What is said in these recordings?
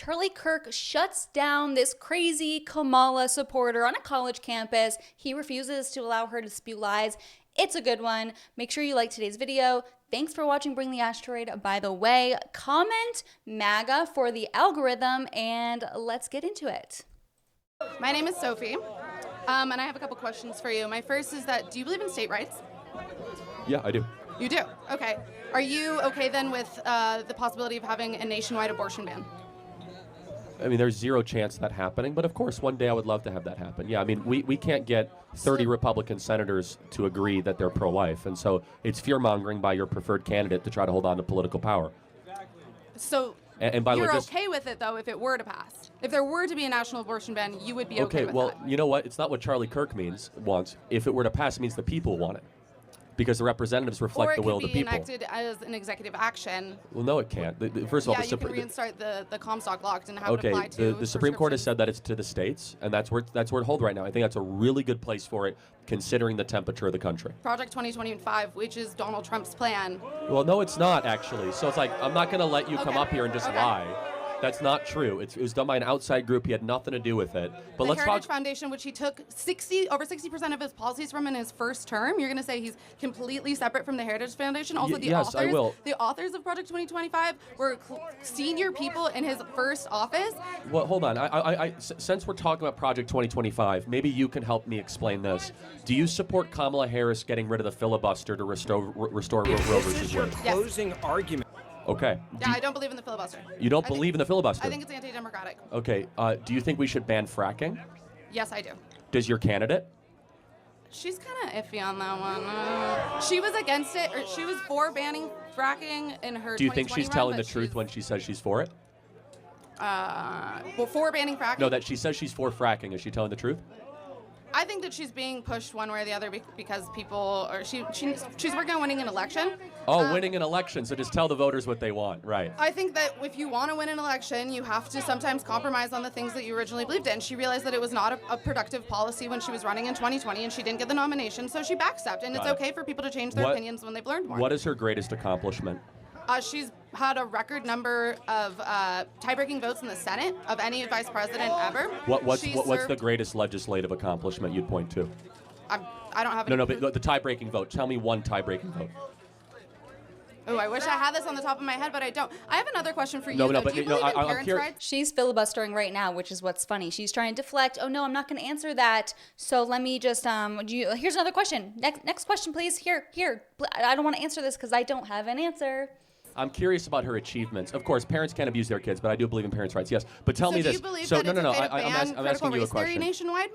Charlie Kirk shuts down this crazy Kamala supporter on a college campus. He refuses to allow her to spew lies. It's a good one. Make sure you like today's video. Thanks for watching Bring the Asteroid. By the way, comment MAGA for the algorithm, and let's get into it. My name is Sophie, and I have a couple questions for you. My first is that, do you believe in state rights? Yeah, I do. You do? Okay. Are you okay then with the possibility of having a nationwide abortion ban? I mean, there's zero chance of that happening, but of course, one day I would love to have that happen. Yeah, I mean, we can't get 30 Republican senators to agree that they're pro-life, and so it's fear-mongering by your preferred candidate to try to hold on to political power. So and by the way, you're okay with it, though, if it were to pass? If there were to be a national abortion ban, you would be okay with well, that? you know what? It's not what Charlie Kirk wants. If it were to pass, it means the people want it. Because the representatives reflect the will of the people. Or it could be enacted as an executive action. Well, no, it can't. First of all, you can reinstate the Comstock law and have it apply to the Supreme Court has said that it's to the states, and that's where it holds right now. I think that's a really good place for it, considering the temperature of the country. Project 2025, which is Donald Trump's plan. Well, no, it's not, actually. So it's like, I'm not going to let you come up here and just lie. That's not true. It was done by an outside group. He had nothing to do with it. But the Heritage Foundation, which he took over 60% of his policies from in his first term, you're going to say he's completely separate from the Heritage Foundation? Also, yes, I will. The authors of Project 2025 were senior people in his first office. Well, hold on. Since we're talking about Project 2025, maybe you can help me explain this. Do you support Kamala Harris getting rid of the filibuster to restore Roe versus Wade? Closing argument. Okay. Yeah, I don't believe in the filibuster. You don't believe in the filibuster? I think it's anti-democratic. Okay. Do you think we should ban fracking? Yes, I do. Does your candidate? She's kind of iffy on that one. She was against it, or she was for banning fracking in her. Do you think she's telling the truth when she says she's for it? Well, for banning fracking? No, that she says she's for fracking. Is she telling the truth? I think that she's being pushed one way or the other because people, or she's working on winning an election. Oh, winning an election, so just tell the voters what they want, right? I think that if you want to win an election, you have to sometimes compromise on the things that you originally believed in. She realized that it was not a productive policy when she was running in 2020, and she didn't get the nomination, so she backstepped, and it's okay for people to change their opinions when they've learned more. What is her greatest accomplishment? She's had a record number of tie-breaking votes in the Senate of any vice president ever. What's the greatest legislative accomplishment you'd point to? I don't have. No, but the tie-breaking vote. Tell me one tie-breaking vote. Oh, I wish I had this on the top of my head, but I don't. I have another question for you. No, do but you believe in parents' rights? She's filibustering right now, which is what's funny. She's trying to deflect. Oh no, I'm not going to answer that. So let me just here's another question. Next question, please. Here. I don't want to answer this because I don't have an answer. I'm curious about her achievements. Of course, parents can't abuse their kids, but I do believe in parents' rights. Yes, but tell me this. Do you believe that it's okay to ban I'm asking you a question. Theory nationwide?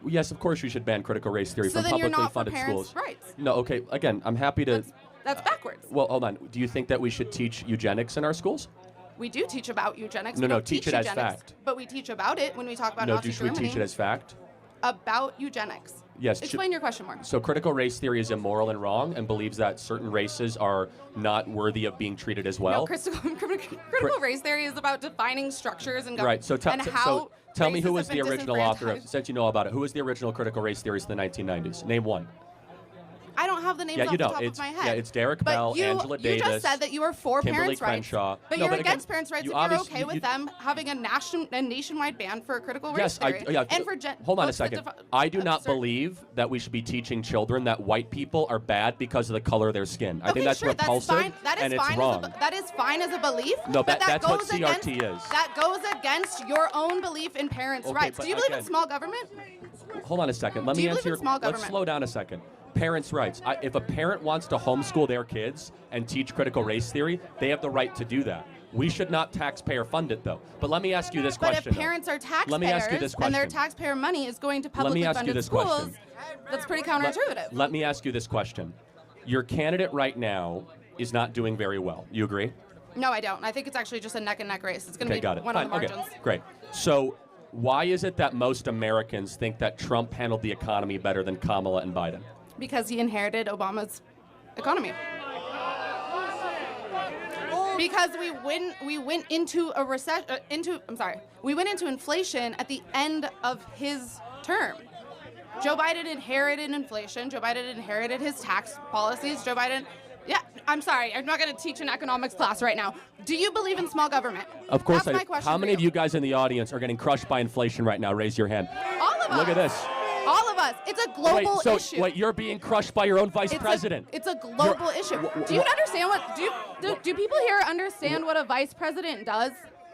Yes, of course we should ban critical race theory from then you're publicly not funded for schools. parents' rights. No, okay. Again, I'm happy to. That's backwards. Well, hold on. Do you think that we should teach eugenics in our schools? We do teach about eugenics. No, teach it as fact. But we teach about it when we talk about Nazi Germany. No, should we teach it as fact? About eugenics. Yes. Explain your question more. So critical race theory is immoral and wrong and believes that certain races are not worthy of being treated as well. No, critical race theory is about defining structures and right. So tell me who was the original author of, since you know about it, who was the original critical race theorist in the 1990s? Name one. I don't have the names off the top of my head. Yeah, it's Derek Bell, Angela Davis. You just said that you are for Kimberly parents' rights. Crenshaw. But you're against parents' rights if you're okay with them having a nationwide ban for critical race theory. And for hold on a second. I do not believe that we should be teaching children that white people are bad because of the color of their skin. I think that's repulsive and it's wrong. That is fine as a belief. No, that's what CRT is. That goes against your own belief in parents' rights. Do you believe in small government? Hold on a second. Let me answer. Let's slow down a second. Parents' rights. If a parent wants to homeschool their kids and teach critical race theory, they have the right to do that. We should not taxpayer fund it, though. But let me ask you this question. But if parents are taxpayers, let me ask you this question. And their taxpayer money is going to publicly funded schools, that's pretty counterintuitive. Let me ask you this question. Your candidate right now is not doing very well. You agree? No, I don't. I think it's actually just a neck-and-neck race. It's going to be one on the margins. Okay, great. So why is it that most Americans think that Trump handled the economy better than Kamala and Biden? Because he inherited Obama's economy. Because we went into a recession. We went into inflation at the end of his term. Joe Biden inherited inflation. Joe Biden inherited his tax policies. Joe Biden, I'm sorry, I'm not going to teach an economics class right now. Do you believe in small government? Of course That's I my do. question How for many of you guys in the audience are getting crushed by inflation right now? Raise your hand. All of us. Look at this. All of us. It's a global issue. Wait, you're being crushed by your own vice president. It's a global issue. Do you understand what? Do people here understand what a vice president does?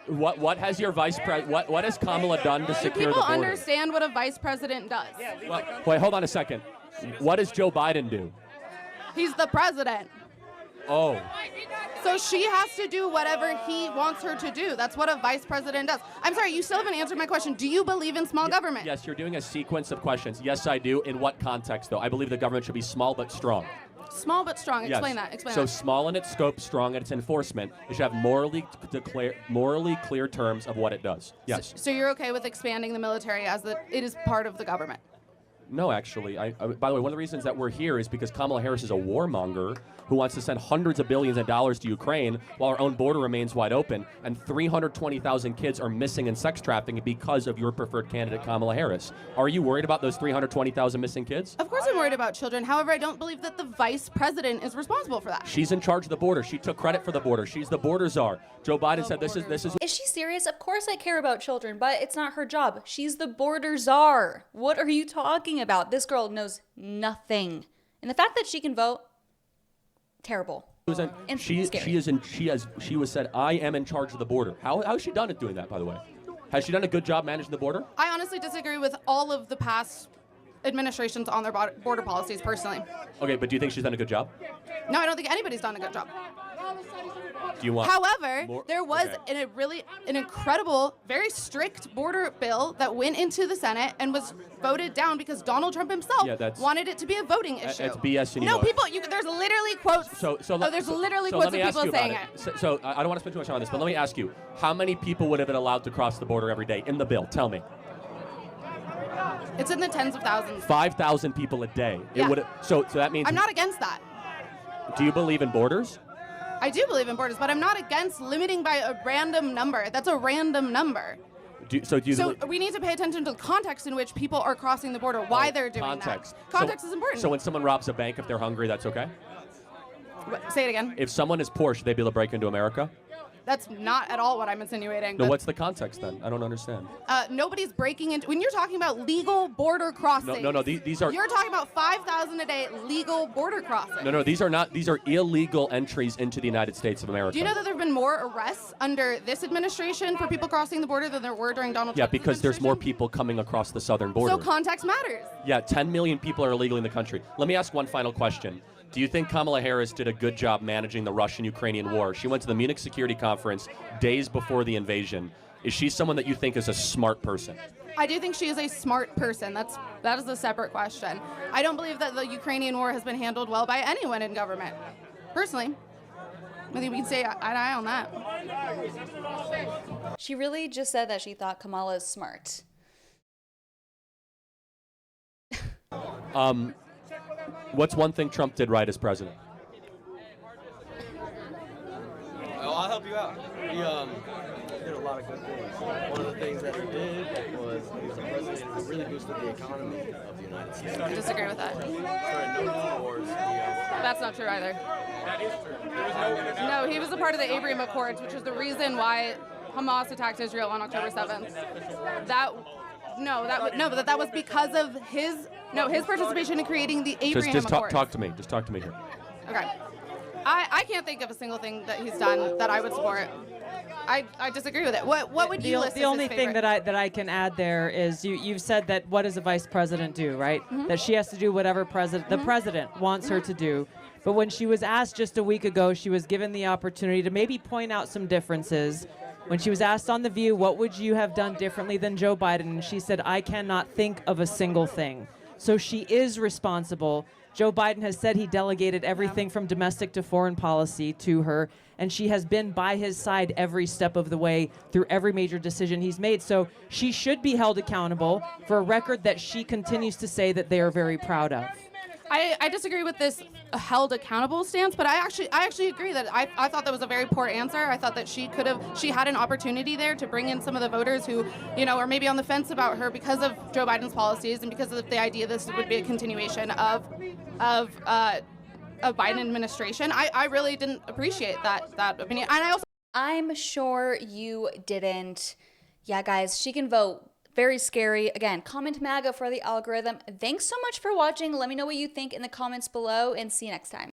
What has your vice president? What has Kamala done to secure the People border? understand what a vice president does. Well, wait, hold on a second. What does Joe Biden do? He's the president. Oh. So she has to do whatever he wants her to do. That's what a vice president does. I'm sorry, you still haven't answered my question. Do you believe in small government? Yes, you're doing a sequence of questions. Yes, I do. In what context, though? I believe the government should be small but strong. Small but strong. Explain Yes. that. Explain So that. small in its scope, strong in its enforcement. It should have morally clear terms of what it does. Yes. So you're okay with expanding the military as it is part of the government? No, actually. By the way, one of the reasons that we're here is because Kamala Harris is a warmonger who wants to send hundreds of billions of dollars to Ukraine while our own border remains wide open, and 320,000 kids are missing in sex trafficking because of your preferred candidate, Kamala Harris. Are you worried about those 320,000 missing kids? Of course I'm worried about children. However, I don't believe that the vice president is responsible for that. She's in charge of the border. She took credit for the border. She's the border czar. Joe Biden said this is. Is she serious? Of course I care about children, but it's not her job. She's the border czar. What are you talking about? This girl knows nothing. And the fact that she can vote, terrible. She was said, I am in charge of the border. How has she done it doing that, by the way? Has she done a good job managing the border? I honestly disagree with all of the past administrations on their border policies personally. Okay, but do you think she's done a good job? No, I don't think anybody's done a good job. Do you want However, more? there was Okay. an incredible, very strict border bill that went into the Senate and was voted down because Donald Trump himself wanted it to be a voting issue. It's BS. And you No, know it. people. There's literally quotes. There's literally quotes let me of ask people you about saying it. So I don't want to spend too much time on this, but let me ask you: how many people would have been allowed to cross the border every day in the bill? Tell me. It's in the tens of thousands. 5,000 people a day. Yeah. It would. So that means. I'm not against that. Do you believe in borders? I do believe in borders, but I'm not against limiting by a random number. That's a random number. So we need to pay attention to the context in which people are crossing the border, why they're doing context. that. Context is important. So when someone robs a bank, if they're hungry, that's okay? Say it again. If someone is poor, should they be able to break into America? That's not at all what I'm insinuating. No, what's the context then? I don't understand. Nobody's breaking into. When you're talking about legal border crossings. No. These are. You're talking about 5,000 a day legal border crossings. No. These are not. These are illegal entries into the United States of America. Do you know that there have been more arrests under this administration for people crossing the border than there were during Donald Trump's Yeah, because there's more administration? people coming across the southern border. So context matters. Yeah, 10 million people are illegally in the country. Let me ask one final question. Do you think Kamala Harris did a good job managing the Russian-Ukrainian war? She went to the Munich Security Conference days before the invasion. Is she someone that you think is a smart person? I do think she is a smart person. That is a separate question. I don't believe that the Ukrainian war has been handled well by anyone in government. Personally, I think we can say eye to eye on that. She really just said that she thought Kamala is smart. What's one thing Trump did right as president? I'll help you out. He did a lot of good things. One of the things that he did was he was a president who really boosted the economy of the United States. I disagree with that. Started no wars. That's not true either. No, he was a part of the Abraham Accords, which is the reason why Hamas attacked Israel on October 7th. That was because of his participation in creating the Abraham Just Accords. talk to me. Just talk to me here. Okay. I can't think of a single thing that he's done that I would support. I disagree with it. What would you list as The his only thing favorite? that I can add there is you've said that what does a vice president do, right? Mm-hmm. That she has to do whatever the president wants her to do. But when she was asked just a week ago, she was given the opportunity to maybe point out some differences. When she was asked on The View, what would you have done differently than Joe Biden? And she said, I cannot think of a single thing. So she is responsible. Joe Biden has said he delegated everything from domestic to foreign policy to her, and she has been by his side every step of the way through every major decision he's made. So she should be held accountable for a record that she continues to say that they are very proud of. I disagree with this held accountable stance, but I actually agree that I thought that was a very poor answer. I thought that she had an opportunity there to bring in some of the voters who, are maybe on the fence about her because of Joe Biden's policies and because of the idea this would be a continuation of a Biden administration. I really didn't appreciate that opinion. And I'm sure you didn't. Yeah, guys, she can vote. Very scary. Again, comment MAGA for the algorithm. Thanks so much for watching. Let me know what you think in the comments below, and see you next time.